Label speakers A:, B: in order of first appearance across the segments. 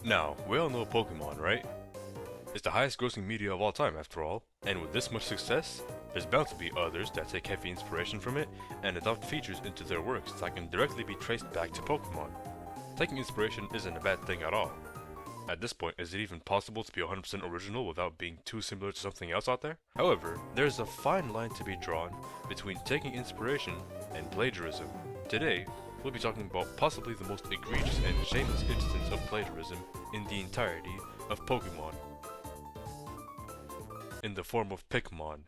A: Now, we all know Pokemon, right? It's the highest grossing media of all time after all, and with this much success, there's bound to be others that take heavy inspiration from it and adopt features into their works that can directly be traced back to Pokemon. Taking inspiration isn't a bad thing at all. At this point, is it even possible to be 100% original without being too similar to something else out there? However, there's a fine line to be drawn between taking inspiration and plagiarism. Today, we'll be talking about possibly the most egregious and shameless instance of plagiarism in the entirety of Pokemon, in the form of Pickmon.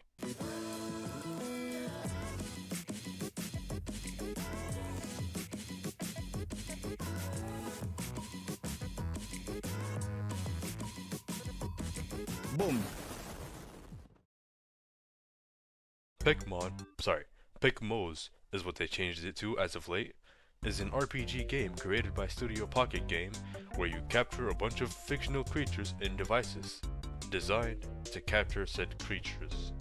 B: Boom.
A: Pickmos is what they changed it to as of late, is an RPG game created by Studio Pocket Game where you capture a bunch of fictional creatures and devices, designed to capture said creatures.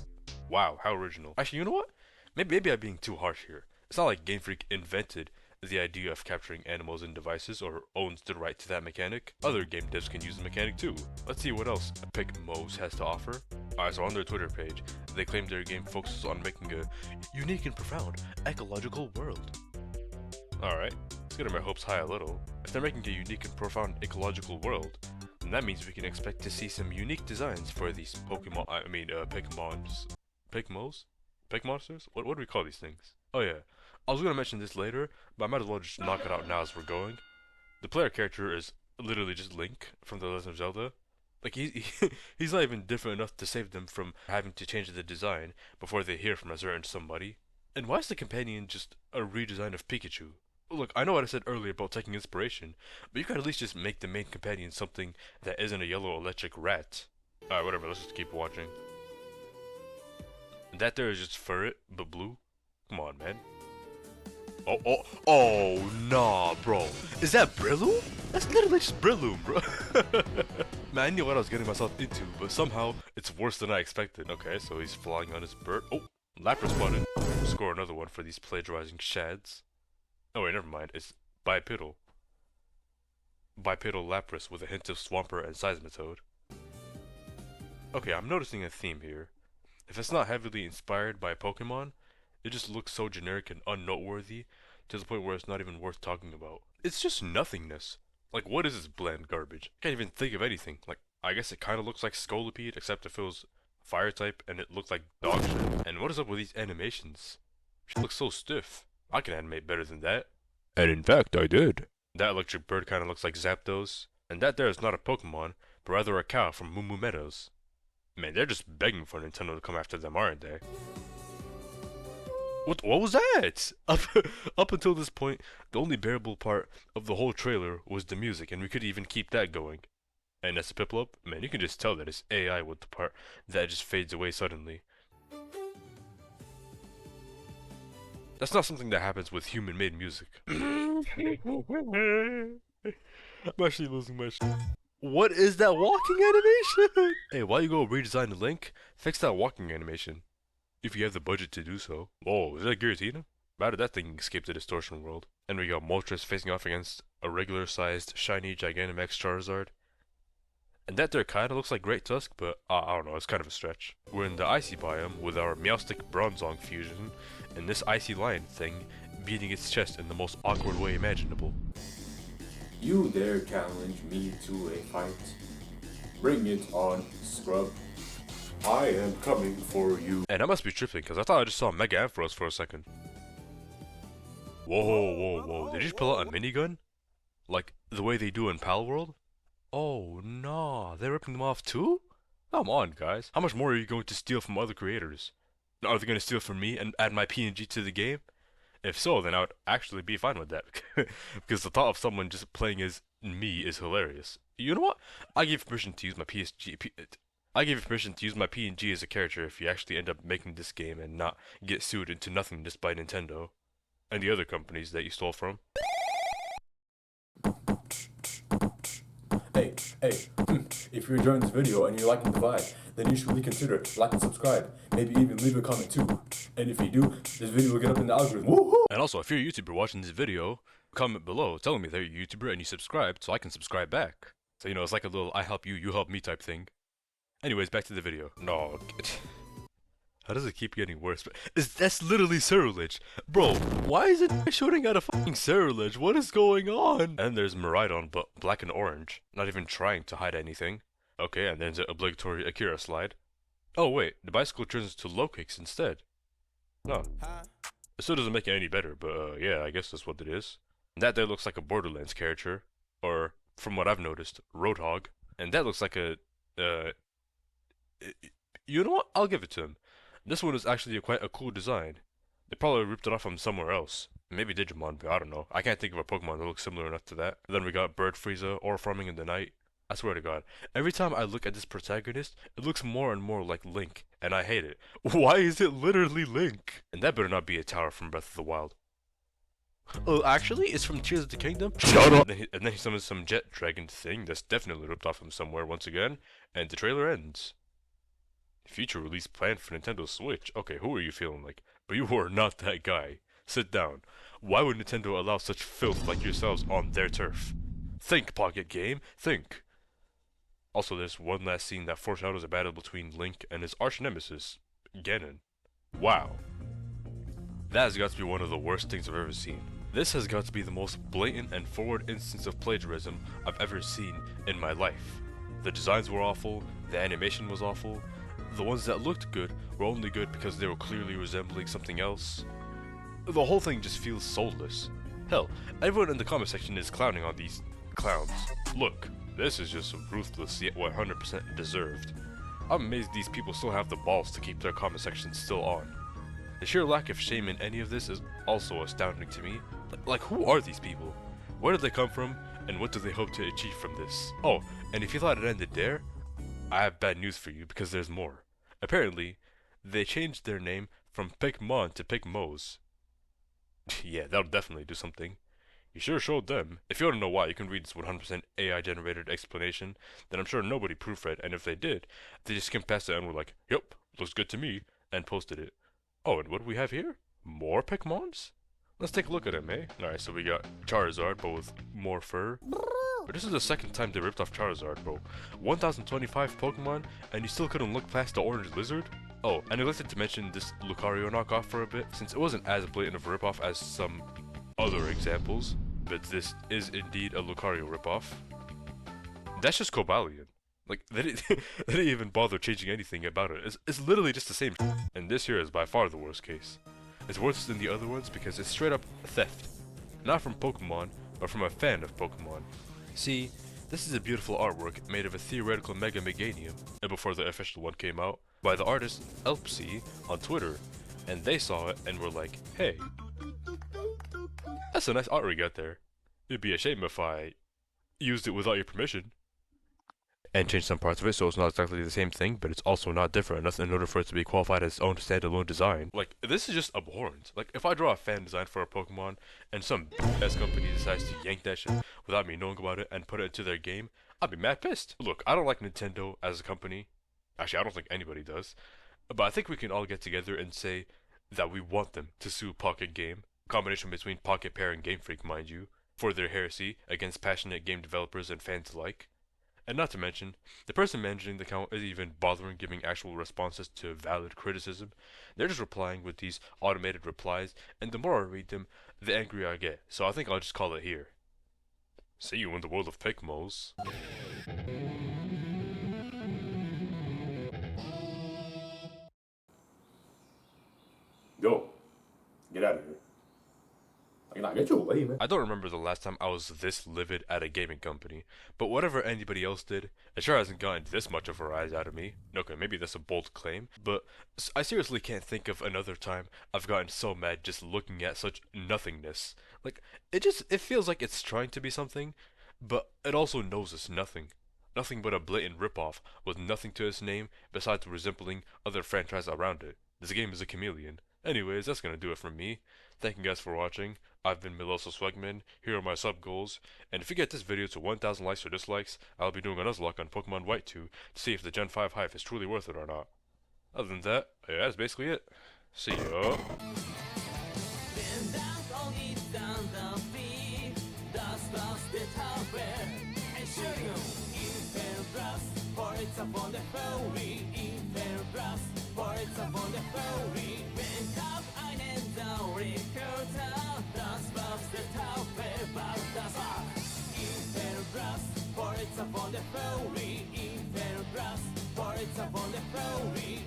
A: Wow, how original. Actually, you know what? Maybe I'm being too harsh here. It's not like Game Freak invented the idea of capturing animals and devices or owns the right to that mechanic. Other game devs can use the mechanic too. Let's see what else Pickmos has to offer. Alright, so on their Twitter page, they claim their game focuses on making a unique and profound ecological world. Alright, it's getting my hopes high a little. If they're making a unique and profound ecological world, then that means we can expect to see some unique designs for these Pickmons. Pickmos? Pickmonsters? What do we call these things? Oh yeah, I was gonna mention this later, but I might as well just knock it out now as we're going. The player character is literally just Link from The Legend of Zelda. Like he's not even different enough to save them from having to change the design before they hear from a certain somebody. And why is the companion just a redesign of Pikachu? Look, I know what I said earlier about taking inspiration, but you can at least just make the main companion something that isn't a yellow electric rat. Alright, whatever, let's just keep watching. That there is just Furret, but blue? Come on, man. Oh, nah, bro. Is that Breloom? That's literally just Breloom, bro. Man, I knew what I was getting myself into, but somehow it's worse than I expected. Okay, so he's flying on his bird. Oh, Lapras spotted. Score another one for these plagiarizing shads. Oh wait, never mind. It's bipedal. Bipedal Lapras with a hint of Swampert and Seismitoad. Okay, I'm noticing a theme here. If it's not heavily inspired by Pokemon, it just looks so generic and unnoteworthy to the point where it's not even worth talking about. It's just nothingness. Like, what is this bland garbage? I can't even think of anything. Like, I guess it kind of looks like Scolipede, except if it was fire type and it looked like dog shit. And what is up with these animations? She looks so stiff. I can animate better than that. And in fact, I did. That electric bird kind of looks like Zapdos. And that there is not a Pokemon, but rather a cow from Moo Moo Meadows. Man, they're just begging for Nintendo to come after them, aren't they? What was that? Up until this point, the only bearable part of the whole trailer was the music, and we could even keep that going. And as a Piplup, man, you can just tell that it's AI with the part that just fades away suddenly. That's not something that happens with human-made music. I'm actually losing my shit. What is that walking animation? Hey, why you go redesign the Link? Fix that walking animation. If you have the budget to do so. Oh, is that Giratina? How did that thing escape the distortion world? And we got Moltres facing off against a regular-sized, shiny Gigantamax Charizard. And that there kinda looks like Great Tusk, but I don't know, it's kind of a stretch. We're in the Icy biome with our Meowstic Bronzong fusion, and this Icy Lion thing beating its chest in the most awkward way imaginable.
B: You dare challenge me to a fight? Bring it on, scrub. I am coming for you.
A: And I must be tripping, because I thought I just saw Mega Ampharos for a second. Whoa. Did you just pull out a minigun? Like, the way they do in Pal World? Oh, no, they're ripping them off too? Come on, guys. How much more are you going to steal from other creators? Are they going to steal from me and add my PNG to the game? If so, then I would actually be fine with that. Because the thought of someone just playing as me is hilarious. You know what? I give permission to use my I give you permission to use my PNG as a character if you actually end up making this game and not get sued into nothingness by Nintendo and the other companies that you stole from.
B: Hey, if you're enjoying this video and you're liking the vibe, then you should really consider like and subscribe. Maybe even leave a comment too. And if you do, this video will get up in the algorithm. Woohoo!
A: And also, if you're a YouTuber watching this video, comment below telling me that you're a YouTuber and you subscribed so I can subscribe back. So, you know, it's like a little I help you, you help me type thing. Anyways, back to the video. No. How does it keep getting worse? That's literally Ceruledge. Bro, why is it shooting at a fucking Ceruledge? What is going on? And there's Maridon, but black and orange. Not even trying to hide anything. Okay, and then the obligatory Akira slide. Oh wait, the bicycle turns to low kicks instead. No. It still doesn't make it any better, but yeah, I guess that's what it is. That there looks like a Borderlands character. Or, from what I've noticed, Roadhog. And that looks like a, you know what? I'll give it to him. This one is actually quite a cool design. They probably ripped it off from somewhere else. Maybe Digimon, but I don't know. I can't think of a Pokemon that looks similar enough to that. Then we got Bird Frieza, or Farming in the Night. I swear to God, every time I look at this protagonist, it looks more and more like Link, and I hate it. Why is it literally Link? And that better not be a tower from Breath of the Wild. Oh, actually, it's from Tears of the Kingdom. Shut up! And then he summons some jet dragon thing that's definitely ripped off from somewhere once again, and the trailer ends. Future release planned for Nintendo Switch. Okay, who are you feeling like? But you are not that guy. Sit down. Why would Nintendo allow such filth like yourselves on their turf? Think, Pocket Game, think. Also, there's one last scene that foreshadows a battle between Link and his arch nemesis, Ganon. Wow. That has got to be one of the worst things I've ever seen. This has got to be the most blatant and forward instance of plagiarism I've ever seen in my life. The designs were awful, the animation was awful, the ones that looked good were only good because they were clearly resembling something else. The whole thing just feels soulless. Hell, everyone in the comment section is clowning on these clowns. Look, this is just ruthless yet 100% deserved. I'm amazed these people still have the balls to keep their comment section still on. The sheer lack of shame in any of this is also astounding to me. Like, who are these people? Where did they come from, and what do they hope to achieve from this? Oh, and if you thought it ended there, I have bad news for you because there's more. Apparently, they changed their name from Pickmon to Pickmos. Yeah, that'll definitely do something. You sure showed them. If you want to know why, you can read this 100% AI generated explanation that I'm sure nobody proofread, and if they did, they just skimmed past it and were like, "Yup, looks good to me," and posted it. Oh, and what do we have here? More Pickmons? Let's take a look at them, eh? Alright, so we got Charizard, but with more fur. But this is the second time they ripped off Charizard, bro. 1025 Pokemon, and you still couldn't look past the orange lizard? Oh, and I neglected to mention this Lucario knockoff for a bit, since it wasn't as blatant of a ripoff as some other examples, but this is indeed a Lucario ripoff. That's just Cobalion. Like, they didn't even bother changing anything about it. It's literally just the same. And this here is by far the worst case. It's worse than the other ones because it's straight up theft. Not from Pokemon, but from a fan of Pokemon. See, this is a beautiful artwork made of a theoretical Mega Meganium, and before the official one came out, by the artist Elpsy on Twitter, and they saw it and were like, "Hey, that's a nice art we got there. It'd be a shame if I used it without your permission." And changed some parts of it so it's not exactly the same thing, but it's also not different enough in order for it to be qualified as its own standalone design. Like, this is just abhorrent. Like, if I draw a fan design for a Pokemon, and some ass company decides to yank that shit without me knowing about it and put it into their game, I'd be mad pissed. Look, I don't like Nintendo as a company. Actually, I don't think anybody does. But I think we can all get together and say that we want them to sue Pocket Game, combination between Pocket Pair and Game Freak, mind you, for their heresy against passionate game developers and fans alike. And not to mention, the person managing the account isn't even bothering giving actual responses to valid criticism. They're just replying with these automated replies, and the more I read them, the angrier I get. So I think I'll just call it here. See you in the world of Pickmos.
B: Yo, get out of here. Like, get your way, man.
A: I don't remember the last time I was this livid at a gaming company, but whatever anybody else did, it sure hasn't gotten this much of a rise out of me. Okay, maybe that's a bold claim, but I seriously can't think of another time I've gotten so mad just looking at such nothingness. Like, it feels like it's trying to be something, but it also knows it's nothing. Nothing but a blatant ripoff with nothing to its name besides resembling other franchises around it. This game is a chameleon. Anyways, that's gonna do it from me. Thank you guys for watching. I've been Miloso Swagman, here are my sub goals, and if you get this video to 1000 likes or dislikes, I'll be doing a Nuzlocke on Pokemon White 2 to see if the Gen 5 hype is truly worth it or not. Other than that, yeah, that's basically it. See ya.
C: Das, was wir haben, Entschuldigung. for it's a wonderful we in their brass, for it's a wonderful we went up einen Dauerrekorder, das war's der Taufe, was das war. In their brass, for it's a wonderful we in their brass, for it's a wonderful we.